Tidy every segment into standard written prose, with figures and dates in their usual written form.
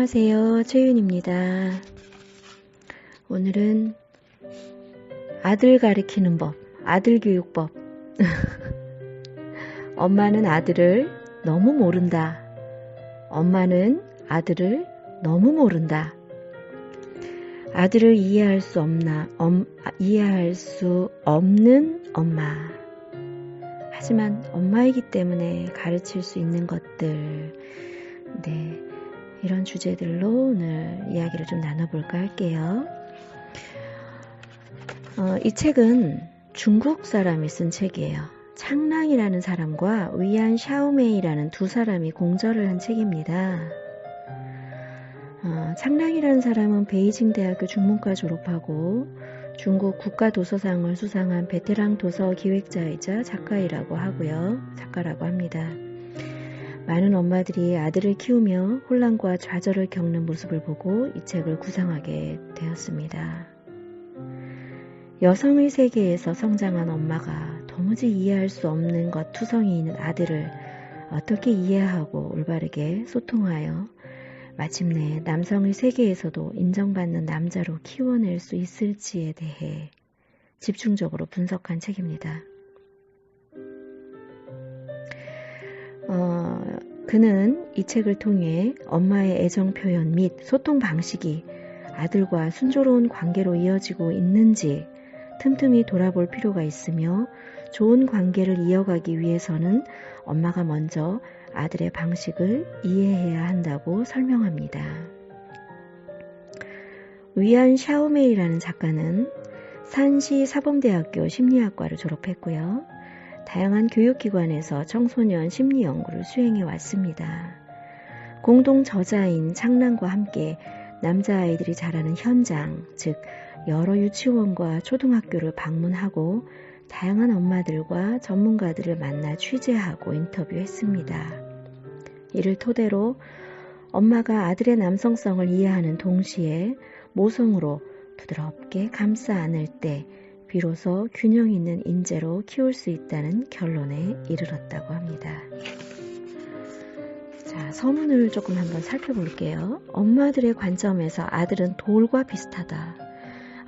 안녕하세요. 최윤입니다. 오늘은 아들 가리키는 법, 아들 교육법. 엄마는 아들을 너무 모른다. 엄마는 아들을 너무 모른다. 아들을 이해할 수 없는 엄마. 하지만 엄마이기 때문에 가르칠 수 있는 것들. 이런 주제들로 오늘 이야기를 좀 나눠볼까 할게요. 이 책은 중국 사람이 쓴 책이에요. 창랑이라는 사람과 위안 샤오메이라는 두 사람이 공저를 한 책입니다. 창랑이라는 사람은 베이징 대학교 중문과 졸업하고 중국 국가도서상을 수상한 베테랑 도서 기획자이자 작가라고 합니다. 많은 엄마들이 아들을 키우며 혼란과 좌절을 겪는 모습을 보고 이 책을 구상하게 되었습니다. 여성의 세계에서 성장한 엄마가 도무지 이해할 수 없는 것 투성이 있는 아들을 어떻게 이해하고 올바르게 소통하여 마침내 남성의 세계에서도 인정받는 남자로 키워낼 수 있을지에 대해 집중적으로 분석한 책입니다. 그는 이 책을 통해 엄마의 애정 표현 및 소통 방식이 아들과 순조로운 관계로 이어지고 있는지 틈틈이 돌아볼 필요가 있으며 좋은 관계를 이어가기 위해서는 엄마가 먼저 아들의 방식을 이해해야 한다고 설명합니다. 위안 샤오메이라는 작가는 산시 사범대학교 심리학과를 졸업했고요. 다양한 교육기관에서 청소년 심리 연구를 수행해 왔습니다. 공동 저자인 창랑과 함께 남자아이들이 자라는 현장, 즉 여러 유치원과 초등학교를 방문하고 다양한 엄마들과 전문가들을 만나 취재하고 인터뷰했습니다. 이를 토대로 엄마가 아들의 남성성을 이해하는 동시에 모성으로 부드럽게 감싸 안을 때 비로소 균형 있는 인재로 키울 수 있다는 결론에 이르렀다고 합니다. 자, 서문을 조금 한번 살펴볼게요. 엄마들의 관점에서 아들은 돌과 비슷하다.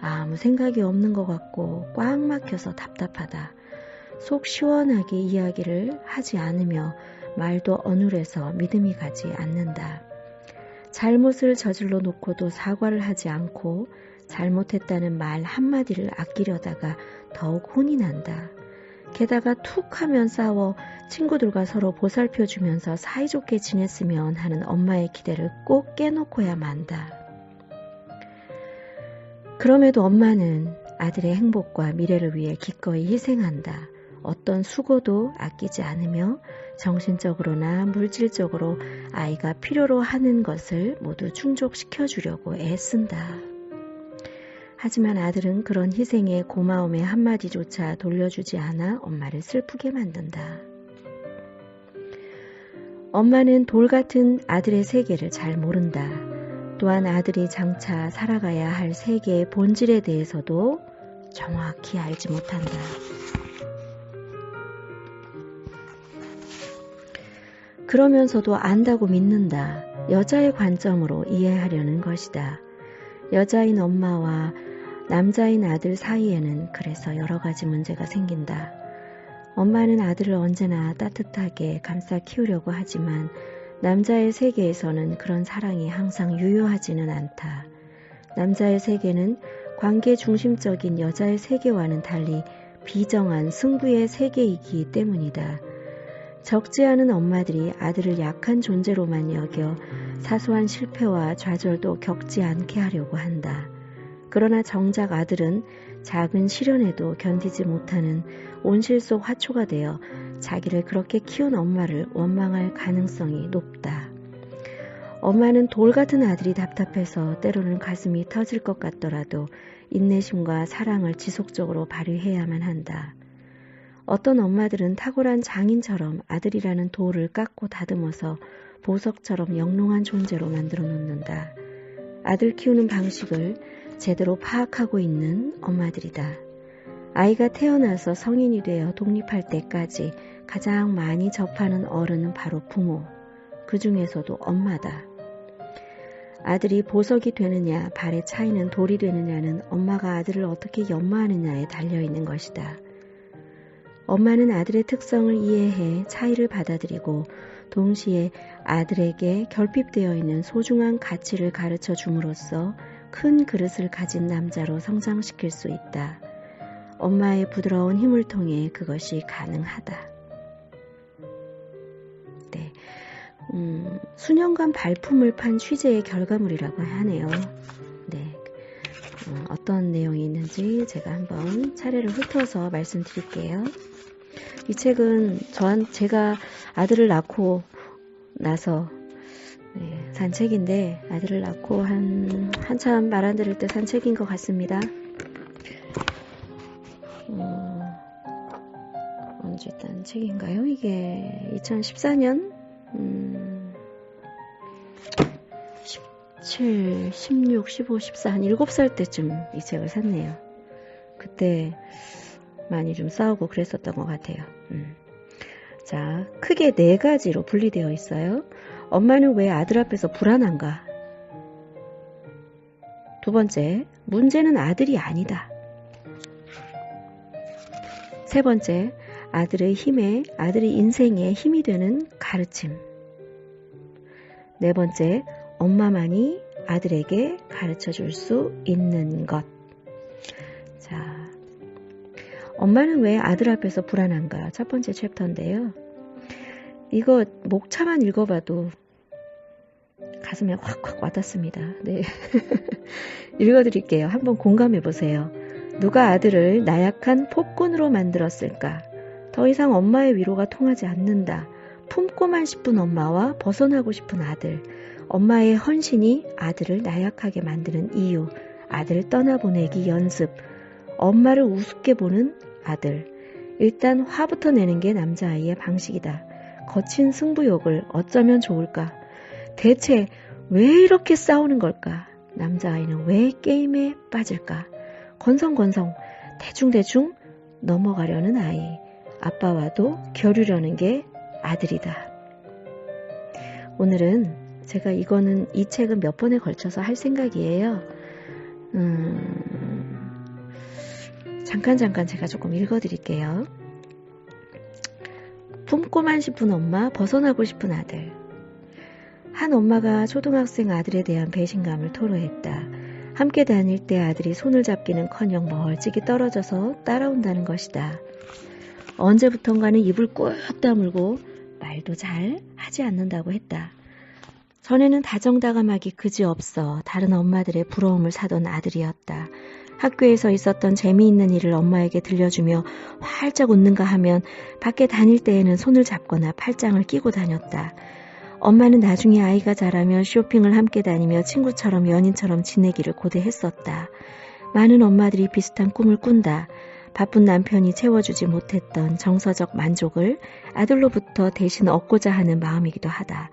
아무 생각이 없는 것 같고 꽉 막혀서 답답하다. 속 시원하게 이야기를 하지 않으며 말도 어눌해서 믿음이 가지 않는다. 잘못을 저질러 놓고도 사과를 하지 않고 잘못했다는 말 한마디를 아끼려다가 더욱 혼이 난다. 게다가 툭 하면 싸워 친구들과 서로 보살펴주면서 사이좋게 지냈으면 하는 엄마의 기대를 꼭 깨놓고야 만다. 그럼에도 엄마는 아들의 행복과 미래를 위해 기꺼이 희생한다. 어떤 수고도 아끼지 않으며 정신적으로나 물질적으로 아이가 필요로 하는 것을 모두 충족시켜주려고 애쓴다. 하지만 아들은 그런 희생의 고마움의 한마디조차 돌려주지 않아 엄마를 슬프게 만든다. 엄마는 돌 같은 아들의 세계를 잘 모른다. 또한 아들이 장차 살아가야 할 세계의 본질에 대해서도 정확히 알지 못한다. 그러면서도 안다고 믿는다. 여자의 관점으로 이해하려는 것이다. 여자인 엄마와 남자인 아들 사이에는 그래서 여러 가지 문제가 생긴다. 엄마는 아들을 언제나 따뜻하게 감싸 키우려고 하지만 남자의 세계에서는 그런 사랑이 항상 유효하지는 않다. 남자의 세계는 관계 중심적인 여자의 세계와는 달리 비정한 승부의 세계이기 때문이다. 적지 않은 엄마들이 아들을 약한 존재로만 여겨 사소한 실패와 좌절도 겪지 않게 하려고 한다. 그러나 정작 아들은 작은 시련에도 견디지 못하는 온실 속 화초가 되어 자기를 그렇게 키운 엄마를 원망할 가능성이 높다. 엄마는 돌 같은 아들이 답답해서 때로는 가슴이 터질 것 같더라도 인내심과 사랑을 지속적으로 발휘해야만 한다. 어떤 엄마들은 탁월한 장인처럼 아들이라는 돌을 깎고 다듬어서 보석처럼 영롱한 존재로 만들어 놓는다. 아들 키우는 방식을 제대로 파악하고 있는 엄마들이다. 아이가 태어나서 성인이 되어 독립할 때까지 가장 많이 접하는 어른은 바로 부모, 그 중에서도 엄마다. 아들이 보석이 되느냐, 발의 차이는 돌이 되느냐는 엄마가 아들을 어떻게 연마하느냐에 달려있는 것이다. 엄마는 아들의 특성을 이해해 차이를 받아들이고 동시에 아들에게 결핍되어 있는 소중한 가치를 가르쳐 줌으로써 큰 그릇을 가진 남자로 성장시킬 수 있다. 엄마의 부드러운 힘을 통해 그것이 가능하다. 네, 수년간 발품을 판 취재의 결과물이라고 하네요. 네, 어떤 내용이 있는지 제가 한번 차례를 훑어서 말씀드릴게요. 이 책은 제가 아들을 낳고 나서 산 책인데, 아들을 낳고 한참 말 안 들을 때 산 책인 것 같습니다. 언제 딴 책인가요? 이게 2014년 17, 16, 15, 14, 한 7살 때쯤 이 책을 샀네요. 그때 많이 좀 싸우고 그랬었던 것 같아요. 자, 크게 4가지로 분리되어 있어요. 엄마는 왜 아들 앞에서 불안한가? 두 번째, 문제는 아들이 아니다. 세 번째, 아들의 인생에 힘이 되는 가르침. 네 번째, 엄마만이 아들에게 가르쳐 줄 수 있는 것. 자, 엄마는 왜 아들 앞에서 불안한가? 첫 번째 챕터인데요. 이거 목차만 읽어봐도 가슴에 확확 와닿습니다. 네. 읽어드릴게요. 한번 공감해보세요. 누가 아들을 나약한 폭군으로 만들었을까? 더 이상 엄마의 위로가 통하지 않는다. 품고만 싶은 엄마와 벗어나고 싶은 아들. 엄마의 헌신이 아들을 나약하게 만드는 이유. 아들을 떠나보내기 연습. 엄마를 우습게 보는 아들. 일단 화부터 내는 게 남자아이의 방식이다. 거친 승부욕을 어쩌면 좋을까? 대체 왜 이렇게 싸우는 걸까? 남자아이는 왜 게임에 빠질까? 건성건성 대충대충 넘어가려는 아이. 아빠와도 겨루려는 게 아들이다. 오늘은 제가 이 책은 몇 번에 걸쳐서 할 생각이에요. 잠깐 제가 조금 읽어드릴게요. 품고만 싶은 엄마, 벗어나고 싶은 아들. 한 엄마가 초등학생 아들에 대한 배신감을 토로했다. 함께 다닐 때 아들이 손을 잡기는커녕 멀찍이 떨어져서 따라온다는 것이다. 언제부턴가는 입을 꾹 다물고 말도 잘 하지 않는다고 했다. 전에는 다정다감하기 그지없어 다른 엄마들의 부러움을 사던 아들이었다. 학교에서 있었던 재미있는 일을 엄마에게 들려주며 활짝 웃는가 하면 밖에 다닐 때에는 손을 잡거나 팔짱을 끼고 다녔다. 엄마는 나중에 아이가 자라면 쇼핑을 함께 다니며 친구처럼 연인처럼 지내기를 고대했었다. 많은 엄마들이 비슷한 꿈을 꾼다. 바쁜 남편이 채워주지 못했던 정서적 만족을 아들로부터 대신 얻고자 하는 마음이기도 하다.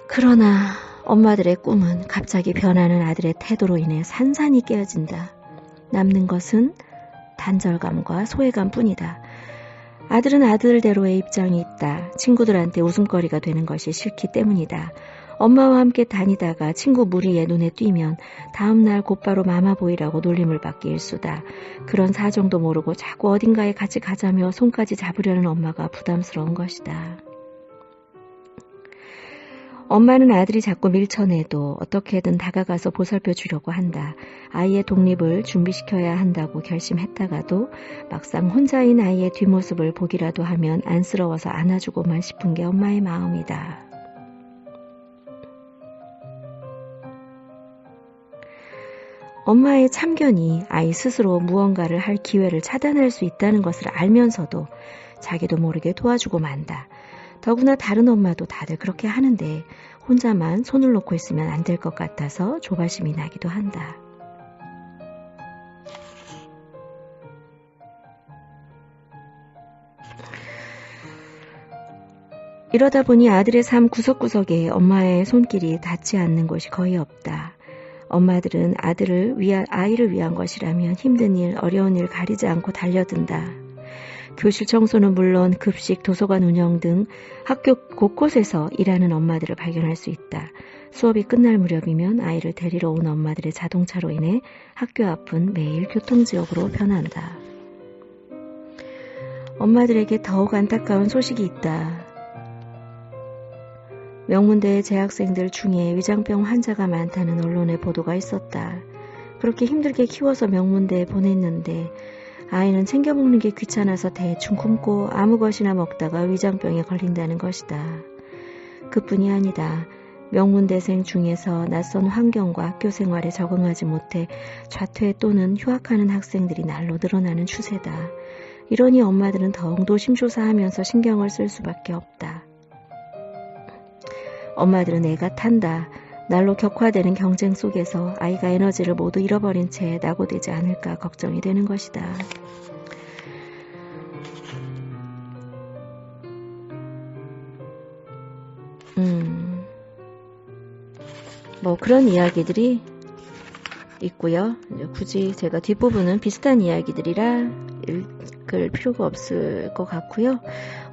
그러나 엄마들의 꿈은 갑자기 변하는 아들의 태도로 인해 산산이 깨어진다. 남는 것은 단절감과 소외감 뿐이다. 아들은 아들대로의 입장이 있다. 친구들한테 웃음거리가 되는 것이 싫기 때문이다. 엄마와 함께 다니다가 친구 무리에 눈에 띄면 다음날 곧바로 마마보이라고 놀림을 받기 일쑤다. 그런 사정도 모르고 자꾸 어딘가에 같이 가자며 손까지 잡으려는 엄마가 부담스러운 것이다. 엄마는 아들이 자꾸 밀쳐내도 어떻게든 다가가서 보살펴 주려고 한다. 아이의 독립을 준비시켜야 한다고 결심했다가도 막상 혼자인 아이의 뒷모습을 보기라도 하면 안쓰러워서 안아주고만 싶은 게 엄마의 마음이다. 엄마의 참견이 아이 스스로 무언가를 할 기회를 차단할 수 있다는 것을 알면서도 자기도 모르게 도와주고 만다. 더구나 다른 엄마도 다들 그렇게 하는데 혼자만 손을 놓고 있으면 안 될 것 같아서 조바심이 나기도 한다. 이러다 보니 아들의 삶 구석구석에 엄마의 손길이 닿지 않는 곳이 거의 없다. 엄마들은 아이를 위한 것이라면 힘든 일, 어려운 일 가리지 않고 달려든다. 교실 청소는 물론 급식, 도서관 운영 등 학교 곳곳에서 일하는 엄마들을 발견할 수 있다. 수업이 끝날 무렵이면 아이를 데리러 온 엄마들의 자동차로 인해 학교 앞은 매일 교통지역으로 변한다. 엄마들에게 더욱 안타까운 소식이 있다. 명문대 재학생들 중에 위장병 환자가 많다는 언론의 보도가 있었다. 그렇게 힘들게 키워서 명문대에 보냈는데 아이는 챙겨 먹는 게 귀찮아서 대충 굶고 아무 것이나 먹다가 위장병에 걸린다는 것이다. 그뿐이 아니다. 명문대생 중에서 낯선 환경과 학교 생활에 적응하지 못해 좌퇴 또는 휴학하는 학생들이 날로 늘어나는 추세다. 이러니 엄마들은 더욱 노심초사하면서 신경을 쓸 수밖에 없다. 엄마들은 애가 탄다. 날로 격화되는 경쟁 속에서 아이가 에너지를 모두 잃어버린 채 낙오되지 않을까 걱정이 되는 것이다. 뭐 그런 이야기들이 있고요. 이제 굳이 제가 뒷부분은 비슷한 이야기들이라 읽을 필요가 없을 것 같고요.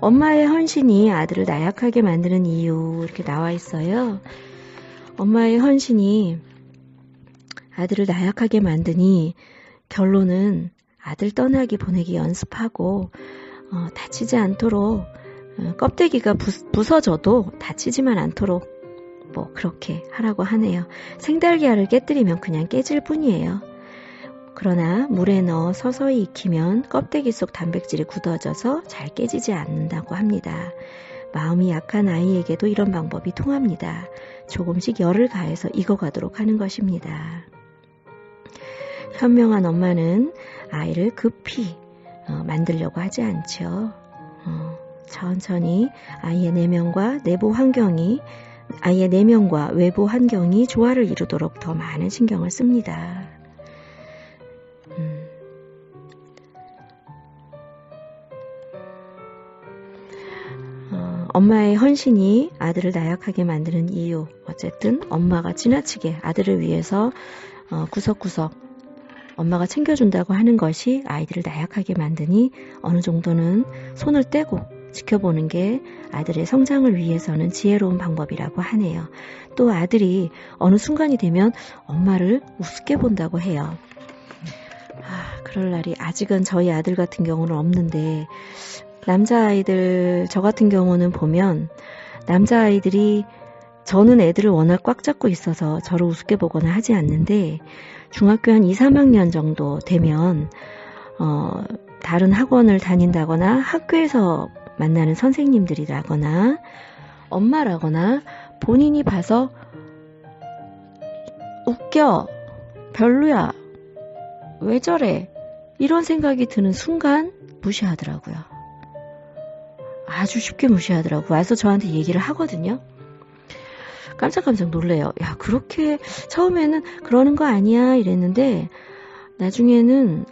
엄마의 헌신이 아들을 나약하게 만드는 이유 이렇게 나와 있어요. 엄마의 헌신이 아들을 나약하게 만드니 결론은 아들 떠나기 보내기 연습하고 다치지 않도록 껍데기가 부서져도 다치지만 않도록 뭐 그렇게 하라고 하네요. 생달걀을 깨뜨리면 그냥 깨질 뿐이에요. 그러나 물에 넣어 서서히 익히면 껍데기 속 단백질이 굳어져서 잘 깨지지 않는다고 합니다. 마음이 약한 아이에게도 이런 방법이 통합니다. 조금씩 열을 가해서 익어가도록 하는 것입니다. 현명한 엄마는 아이를 급히 만들려고 하지 않죠. 천천히 아이의 내면과 외부 환경이 조화를 이루도록 더 많은 신경을 씁니다. 엄마의 헌신이 아들을 나약하게 만드는 이유. 어쨌든 엄마가 지나치게 아들을 위해서 구석구석 엄마가 챙겨준다고 하는 것이 아이들을 나약하게 만드니 어느 정도는 손을 떼고 지켜보는 게 아들의 성장을 위해서는 지혜로운 방법이라고 하네요. 또 아들이 어느 순간이 되면 엄마를 우습게 본다고 해요. 그럴 날이 아직은 저희 아들 같은 경우는 없는데 남자아이들 저 같은 경우는 보면 남자아이들이 저는 애들을 워낙 꽉 잡고 있어서 저를 우습게 보거나 하지 않는데 중학교 한 2, 3학년 정도 되면 다른 학원을 다닌다거나 학교에서 만나는 선생님들이라거나 엄마라거나 본인이 봐서 웃겨, 별로야, 왜 저래 이런 생각이 드는 순간 무시하더라고요. 아주 쉽게 무시하더라고요. 와서 저한테 얘기를 하거든요. 깜짝깜짝 놀래요. 야, 그렇게 처음에는 그러는 거 아니야 이랬는데 나중에는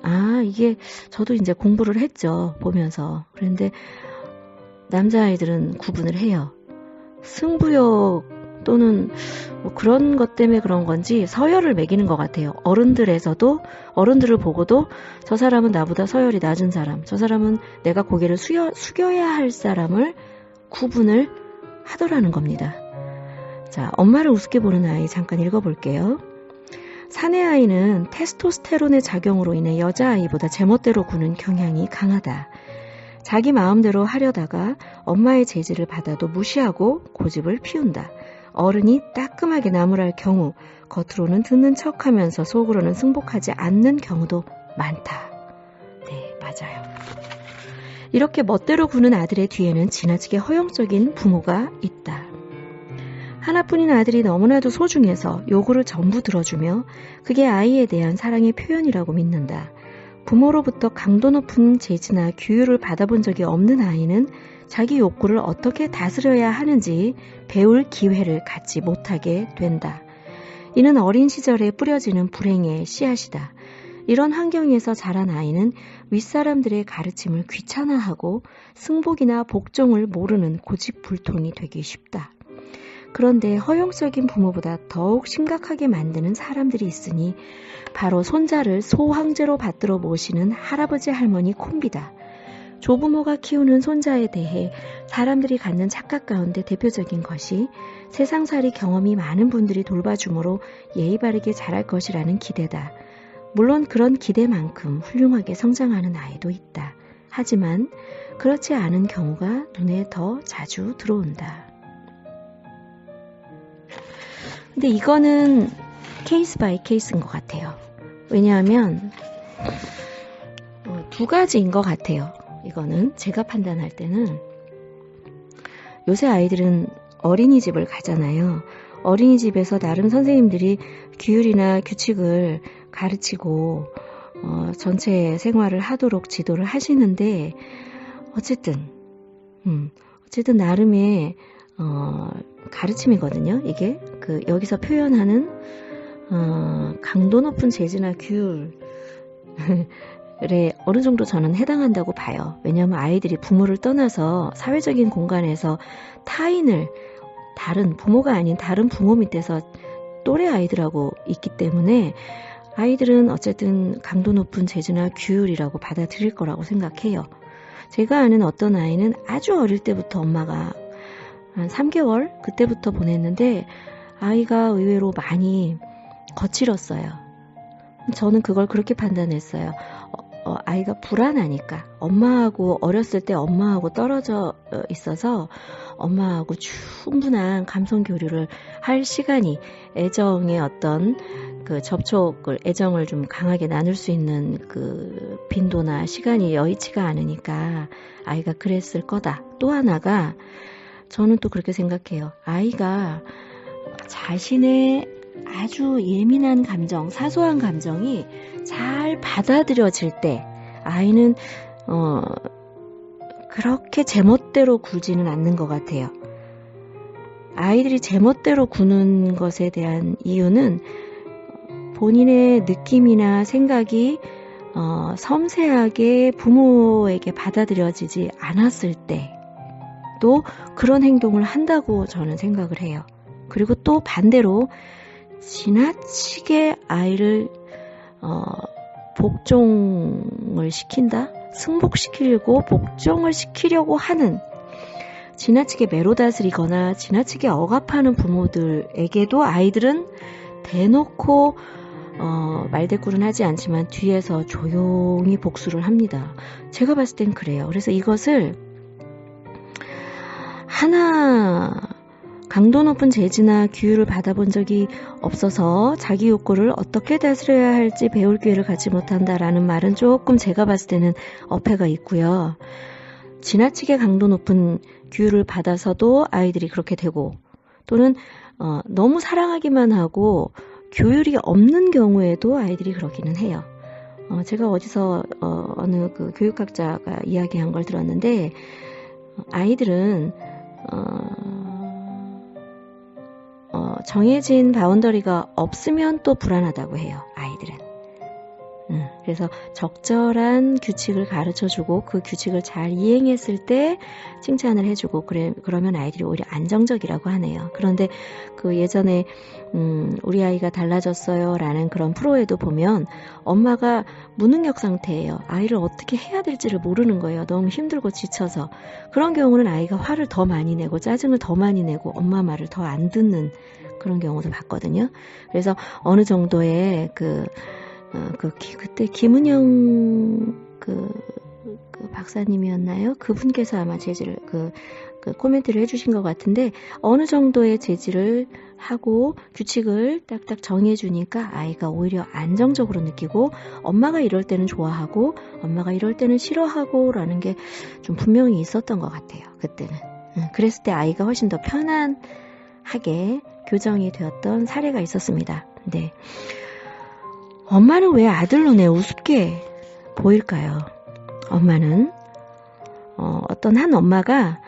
이게 저도 이제 공부를 했죠. 보면서. 그런데 남자아이들은 구분을 해요. 승부욕 또는 뭐 그런 것 때문에 그런 건지 서열을 매기는 것 같아요. 어른들을 보고도 저 사람은 나보다 서열이 낮은 사람, 저 사람은 내가 고개를 숙여야 할 사람을 구분을 하더라는 겁니다. 자, 엄마를 우습게 보는 아이 잠깐 읽어볼게요. 사내 아이는 테스토스테론의 작용으로 인해 여자아이보다 제멋대로 구는 경향이 강하다. 자기 마음대로 하려다가 엄마의 제지를 받아도 무시하고 고집을 피운다. 어른이 따끔하게 나무랄 경우 겉으로는 듣는 척하면서 속으로는 승복하지 않는 경우도 많다. 네, 맞아요. 이렇게 멋대로 구는 아들의 뒤에는 지나치게 허용적인 부모가 있다. 하나뿐인 아들이 너무나도 소중해서 요구를 전부 들어주며 그게 아이에 대한 사랑의 표현이라고 믿는다. 부모로부터 강도 높은 제지나 규율을 받아본 적이 없는 아이는 자기 욕구를 어떻게 다스려야 하는지 배울 기회를 갖지 못하게 된다. 이는 어린 시절에 뿌려지는 불행의 씨앗이다. 이런 환경에서 자란 아이는 윗사람들의 가르침을 귀찮아하고 승복이나 복종을 모르는 고집불통이 되기 쉽다. 그런데 허용적인 부모보다 더욱 심각하게 만드는 사람들이 있으니 바로 손자를 소황제로 받들어 모시는 할아버지 할머니 콤비다. 조부모가 키우는 손자에 대해 사람들이 갖는 착각 가운데 대표적인 것이 세상살이 경험이 많은 분들이 돌봐주므로 예의 바르게 자랄 것이라는 기대다. 물론 그런 기대만큼 훌륭하게 성장하는 아이도 있다. 하지만 그렇지 않은 경우가 눈에 더 자주 들어온다. 근데 이거는 케이스 바이 케이스인 것 같아요. 왜냐하면 두 가지인 것 같아요. 이거는 제가 판단할 때는 요새 아이들은 어린이집을 가잖아요. 어린이집에서 나름 선생님들이 규율이나 규칙을 가르치고 전체 생활을 하도록 지도를 하시는데 어쨌든 나름의 가르침이거든요. 이게 여기서 표현하는 강도 높은 재주나 규율에 어느 정도 저는 해당한다고 봐요. 왜냐하면 아이들이 부모를 떠나서 사회적인 공간에서 타인을 부모가 아닌 다른 부모 밑에서 또래 아이들하고 있기 때문에 아이들은 어쨌든 강도 높은 재주나 규율이라고 받아들일 거라고 생각해요. 제가 아는 어떤 아이는 아주 어릴 때부터 엄마가 한 3개월 그때부터 보냈는데 아이가 의외로 많이 거칠었어요. 저는 그걸 그렇게 판단했어요. 아이가 불안하니까 엄마하고 어렸을 때 엄마하고 떨어져 있어서 엄마하고 충분한 감성 교류를 할 시간이 애정의 어떤 애정을 좀 강하게 나눌 수 있는 그 빈도나 시간이 여의치가 않으니까 아이가 그랬을 거다. 또 하나가 저는 또 그렇게 생각해요. 아이가 자신의 아주 예민한 감정, 사소한 감정이 잘 받아들여질 때 아이는 그렇게 제멋대로 굴지는 않는 것 같아요. 아이들이 제멋대로 구는 것에 대한 이유는 본인의 느낌이나 생각이 섬세하게 부모에게 받아들여지지 않았을 때도 그런 행동을 한다고 저는 생각을 해요. 그리고 또 반대로 지나치게 아이를 복종을 시킨다? 승복시키려고 복종을 시키려고 하는 지나치게 매로다스리거나 지나치게 억압하는 부모들에게도 아이들은 대놓고 말대꾸는 하지 않지만 뒤에서 조용히 복수를 합니다. 제가 봤을 땐 그래요. 그래서 이것을 강도 높은 재주나 규율을 받아본 적이 없어서 자기 욕구를 어떻게 다스려야 할지 배울 기회를 갖지 못한다라는 말은 조금 제가 봤을 때는 어폐가 있고요. 지나치게 강도 높은 규율을 받아서도 아이들이 그렇게 되고 또는 너무 사랑하기만 하고 교율이 없는 경우에도 아이들이 그러기는 해요. 제가 어디서 어느 그 교육학자가 이야기한 걸 들었는데 아이들은 정해진 바운더리가 없으면 또 불안하다고 해요. 아이들은. 그래서 적절한 규칙을 가르쳐주고 그 규칙을 잘 이행했을 때 칭찬을 해주고 그러면 아이들이 오히려 안정적이라고 하네요. 그런데 그 예전에 우리 아이가 달라졌어요 라는 그런 프로에도 보면 엄마가 무능력 상태예요. 아이를 어떻게 해야 될지를 모르는 거예요. 너무 힘들고 지쳐서. 그런 경우는 아이가 화를 더 많이 내고 짜증을 더 많이 내고 엄마 말을 더 안 듣는 그런 경우도 봤거든요. 그래서 어느 정도의 그때 김은영 박사님이었나요? 그분께서 아마 제지를 코멘트를 해주신 것 같은데 어느 정도의 제지를 하고 규칙을 딱딱 정해주니까 아이가 오히려 안정적으로 느끼고 엄마가 이럴 때는 좋아하고 엄마가 이럴 때는 싫어하고 라는 게 좀 분명히 있었던 것 같아요. 그때는. 그랬을 때 아이가 훨씬 더 편안하게 교정이 되었던 사례가 있었습니다. 근데 엄마는 왜 아들 눈에 우습게 보일까요? 엄마는 어떤 한 엄마가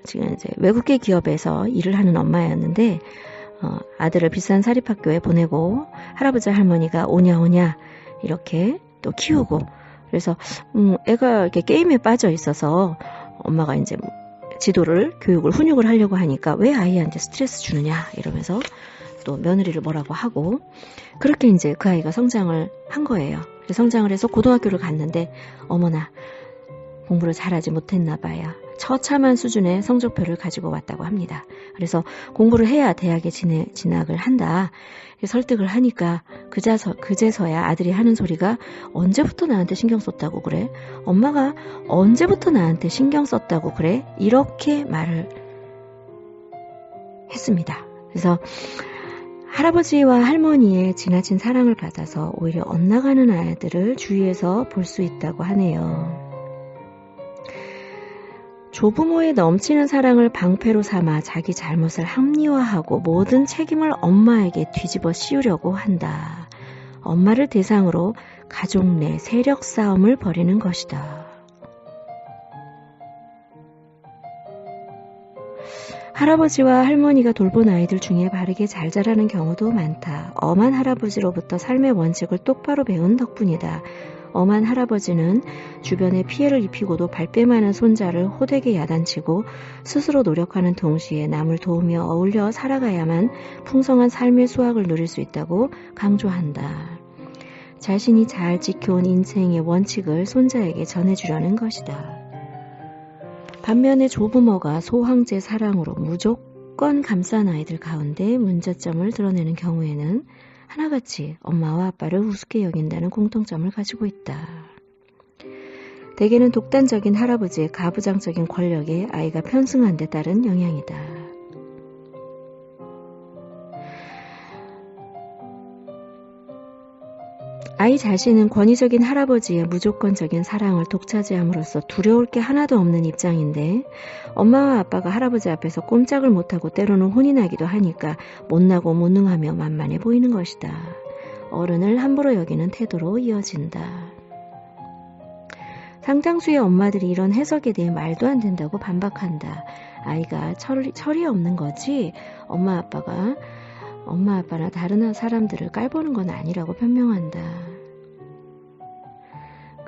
지금 이제 외국계 기업에서 일을 하는 엄마였는데 아들을 비싼 사립학교에 보내고 할아버지 할머니가 오냐 이렇게 또 키우고 그래서 애가 이렇게 게임에 빠져 있어서 엄마가 이제 교육을 훈육을 하려고 하니까 왜 아이한테 스트레스 주느냐 이러면서 또 며느리를 뭐라고 하고 그렇게 이제 그 아이가 성장을 한 거예요. 성장을 해서 고등학교를 갔는데 어머나 공부를 잘하지 못했나 봐요. 처참한 수준의 성적표를 가지고 왔다고 합니다. 그래서 공부를 해야 대학에 진학을 한다. 설득을 하니까 그제서야 아들이 하는 소리가 언제부터 나한테 신경 썼다고 그래? 엄마가 언제부터 나한테 신경 썼다고 그래? 이렇게 말을 했습니다. 그래서 할아버지와 할머니의 지나친 사랑을 받아서 오히려 엇나가는 아이들을 주위에서 볼 수 있다고 하네요. 조부모의 넘치는 사랑을 방패로 삼아 자기 잘못을 합리화하고 모든 책임을 엄마에게 뒤집어 씌우려고 한다. 엄마를 대상으로 가족 내 세력 싸움을 벌이는 것이다. 할아버지와 할머니가 돌본 아이들 중에 바르게 잘 자라는 경우도 많다. 엄한 할아버지로부터 삶의 원칙을 똑바로 배운 덕분이다. 엄한 할아버지는 주변에 피해를 입히고도 발뺌하는 손자를 호되게 야단치고 스스로 노력하는 동시에 남을 도우며 어울려 살아가야만 풍성한 삶의 수확을 누릴 수 있다고 강조한다. 자신이 잘 지켜온 인생의 원칙을 손자에게 전해주려는 것이다. 반면에 조부모가 소황제 사랑으로 무조건 감싼 아이들 가운데 문제점을 드러내는 경우에는 하나같이 엄마와 아빠를 우습게 여긴다는 공통점을 가지고 있다. 대개는 독단적인 할아버지의 가부장적인 권력에 아이가 편승한 데 따른 영향이다. 아이 자신은 권위적인 할아버지의 무조건적인 사랑을 독차지함으로써 두려울 게 하나도 없는 입장인데 엄마와 아빠가 할아버지 앞에서 꼼짝을 못하고 때로는 혼이 나기도 하니까 못나고 무능하며 만만해 보이는 것이다. 어른을 함부로 여기는 태도로 이어진다. 상당수의 엄마들이 이런 해석에 대해 말도 안 된다고 반박한다. 아이가 철이 없는 거지 엄마 아빠나 다른 사람들을 깔보는 건 아니라고 변명한다.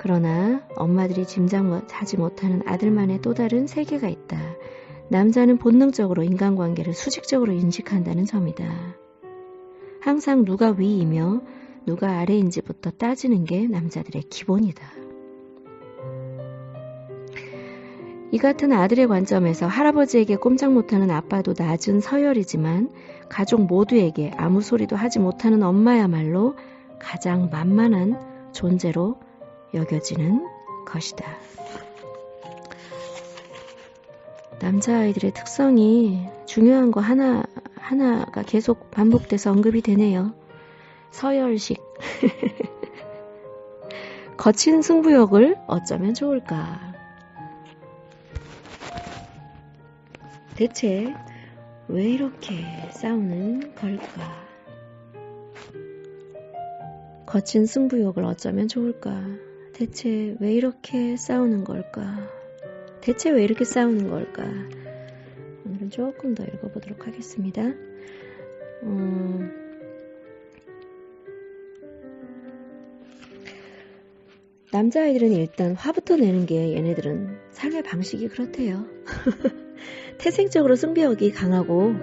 그러나 엄마들이 짐작하지 못하는 아들만의 또 다른 세계가 있다. 남자는 본능적으로 인간관계를 수직적으로 인식한다는 점이다. 항상 누가 위이며 누가 아래인지부터 따지는 게 남자들의 기본이다. 이 같은 아들의 관점에서 할아버지에게 꼼짝 못하는 아빠도 낮은 서열이지만 가족 모두에게 아무 소리도 하지 못하는 엄마야말로 가장 만만한 존재로 여겨지는 것이다. 남자아이들의 특성이 중요한 거 하나가 계속 반복돼서 언급이 되네요. 서열식. 거친 승부욕을 어쩌면 좋을까? 대체 왜 이렇게 싸우는 걸까? 거친 승부욕을 어쩌면 좋을까? 대체 왜 이렇게 싸우는 걸까? 대체 왜 이렇게 싸우는 걸까? 오늘은 조금 더 읽어보도록 하겠습니다. 남자아이들은 일단 화부터 내는 게 얘네들은 삶의 방식이 그렇대요. 태생적으로 승부욕이 강하고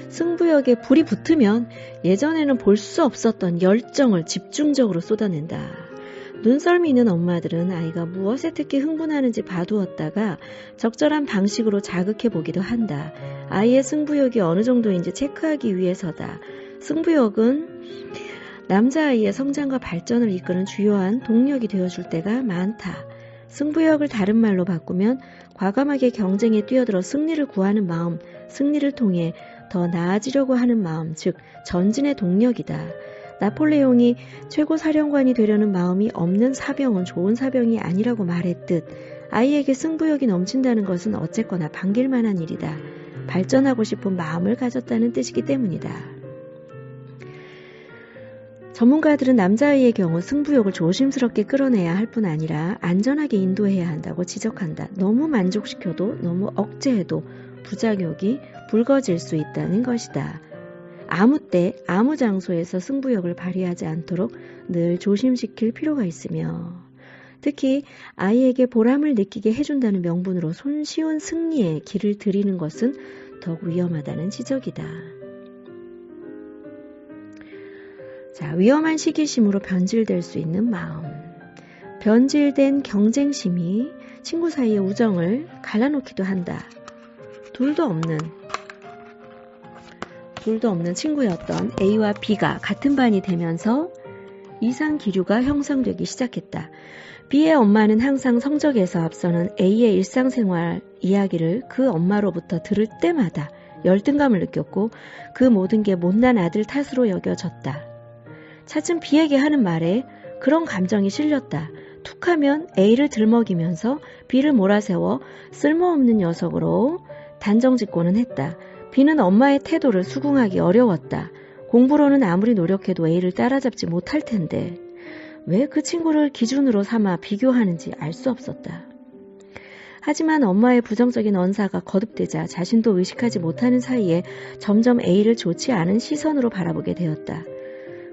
승부욕에 불이 붙으면 예전에는 볼 수 없었던 열정을 집중적으로 쏟아낸다. 눈썰미 있는 엄마들은 아이가 무엇에 특히 흥분하는지 봐두었다가 적절한 방식으로 자극해 보기도 한다. 아이의 승부욕이 어느 정도인지 체크하기 위해서다. 승부욕은 남자아이의 성장과 발전을 이끄는 주요한 동력이 되어줄 때가 많다. 승부욕을 다른 말로 바꾸면 과감하게 경쟁에 뛰어들어 승리를 구하는 마음, 승리를 통해 더 나아지려고 하는 마음, 즉 전진의 동력이다. 나폴레옹이 최고 사령관이 되려는 마음이 없는 사병은 좋은 사병이 아니라고 말했듯 아이에게 승부욕이 넘친다는 것은 어쨌거나 반길 만한 일이다. 발전하고 싶은 마음을 가졌다는 뜻이기 때문이다. 전문가들은 남자아이의 경우 승부욕을 조심스럽게 끌어내야 할 뿐 아니라 안전하게 인도해야 한다고 지적한다. 너무 만족시켜도 너무 억제해도 부작용이 불거질 수 있다는 것이다. 아무 때 아무 장소에서 승부욕을 발휘하지 않도록 늘 조심시킬 필요가 있으며 특히 아이에게 보람을 느끼게 해준다는 명분으로 손쉬운 승리에 길을 들이는 것은 더욱 위험하다는 지적이다. 자, 위험한 시기심으로 변질될 수 있는 마음. 변질된 경쟁심이 친구 사이의 우정을 갈라놓기도 한다. 둘도 없는 친구였던 A와 B가 같은 반이 되면서 이상 기류가 형성되기 시작했다. B의 엄마는 항상 성적에서 앞서는 A의 일상생활 이야기를 그 엄마로부터 들을 때마다 열등감을 느꼈고 그 모든 게 못난 아들 탓으로 여겨졌다. 차츰 B에게 하는 말에 그런 감정이 실렸다. 툭하면 A를 들먹이면서 B를 몰아세워 쓸모없는 녀석으로 단정짓고는 했다. B는 엄마의 태도를 수긍하기 어려웠다. 공부로는 아무리 노력해도 A를 따라잡지 못할 텐데 왜 그 친구를 기준으로 삼아 비교하는지 알 수 없었다. 하지만 엄마의 부정적인 언사가 거듭되자 자신도 의식하지 못하는 사이에 점점 A를 좋지 않은 시선으로 바라보게 되었다.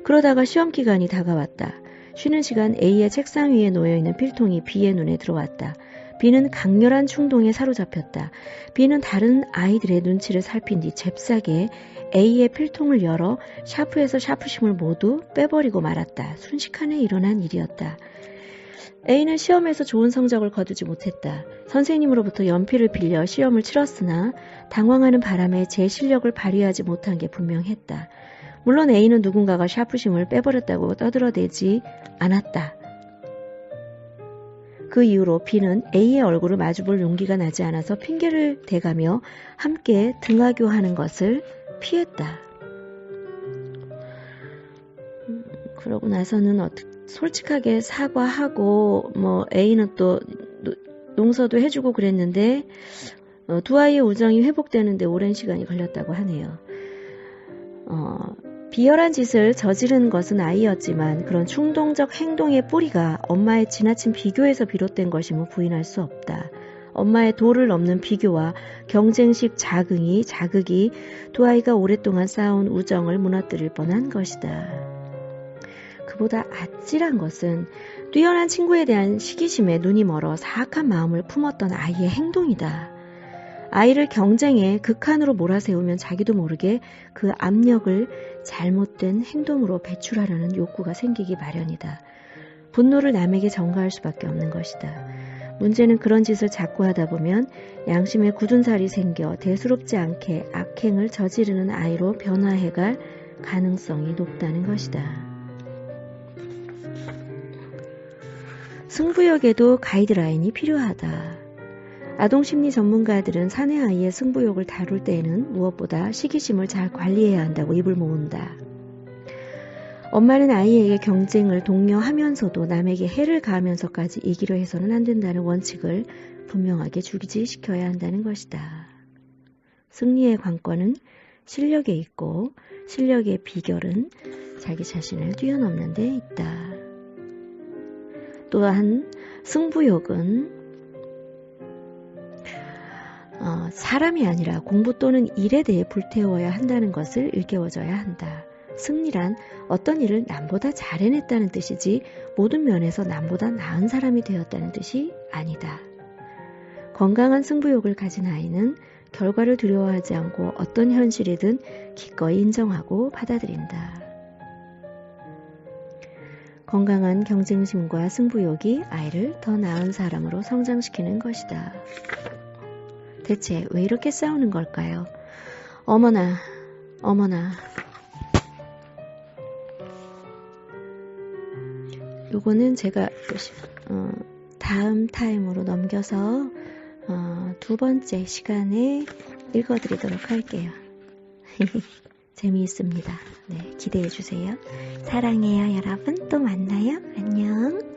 그러다가 시험 기간이 다가왔다. 쉬는 시간 A의 책상 위에 놓여있는 필통이 B의 눈에 들어왔다. B는 강렬한 충동에 사로잡혔다. B는 다른 아이들의 눈치를 살핀 뒤 잽싸게 A의 필통을 열어 샤프에서 샤프심을 모두 빼버리고 말았다. 순식간에 일어난 일이었다. A는 시험에서 좋은 성적을 거두지 못했다. 선생님으로부터 연필을 빌려 시험을 치렀으나 당황하는 바람에 제 실력을 발휘하지 못한 게 분명했다. 물론 A는 누군가가 샤프심을 빼버렸다고 떠들어대지 않았다. 그 이후로 B는 A의 얼굴을 마주볼 용기가 나지 않아서 핑계를 대가며 함께 등하교하는 것을 피했다. 그러고 나서는 솔직하게 사과하고 A는 또 용서도 해주고 그랬는데 두 아이의 우정이 회복되는데 오랜 시간이 걸렸다고 하네요. 비열한 짓을 저지른 것은 아이였지만 그런 충동적 행동의 뿌리가 엄마의 지나친 비교에서 비롯된 것임을 부인할 수 없다. 엄마의 도를 넘는 비교와 경쟁식 자극이 두 아이가 오랫동안 쌓아온 우정을 무너뜨릴 뻔한 것이다. 그보다 아찔한 것은 뛰어난 친구에 대한 시기심에 눈이 멀어 사악한 마음을 품었던 아이의 행동이다. 아이를 경쟁의 극한으로 몰아세우면 자기도 모르게 그 압력을 잘못된 행동으로 배출하려는 욕구가 생기기 마련이다. 분노를 남에게 전가할 수밖에 없는 것이다. 문제는 그런 짓을 자꾸 하다 보면 양심에 굳은 살이 생겨 대수롭지 않게 악행을 저지르는 아이로 변화해갈 가능성이 높다는 것이다. 승부욕에도 가이드라인이 필요하다. 아동심리 전문가들은 사내 아이의 승부욕을 다룰 때에는 무엇보다 시기심을 잘 관리해야 한다고 입을 모은다. 엄마는 아이에게 경쟁을 독려하면서도 남에게 해를 가하면서까지 이기려 해서는 안 된다는 원칙을 분명하게 주지시켜야 한다는 것이다. 승리의 관건은 실력에 있고 실력의 비결은 자기 자신을 뛰어넘는 데 있다. 또한 승부욕은 사람이 아니라 공부 또는 일에 대해 불태워야 한다는 것을 일깨워줘야 한다. 승리란 어떤 일을 남보다 잘 해냈다는 뜻이지 모든 면에서 남보다 나은 사람이 되었다는 뜻이 아니다. 건강한 승부욕을 가진 아이는 결과를 두려워하지 않고 어떤 현실이든 기꺼이 인정하고 받아들인다. 건강한 경쟁심과 승부욕이 아이를 더 나은 사람으로 성장시키는 것이다. 대체 왜 이렇게 싸우는 걸까요? 어머나. 요거는 제가 다음 타임으로 넘겨서 두 번째 시간에 읽어드리도록 할게요. 재미있습니다. 네, 기대해주세요. 사랑해요, 여러분. 또 만나요. 안녕.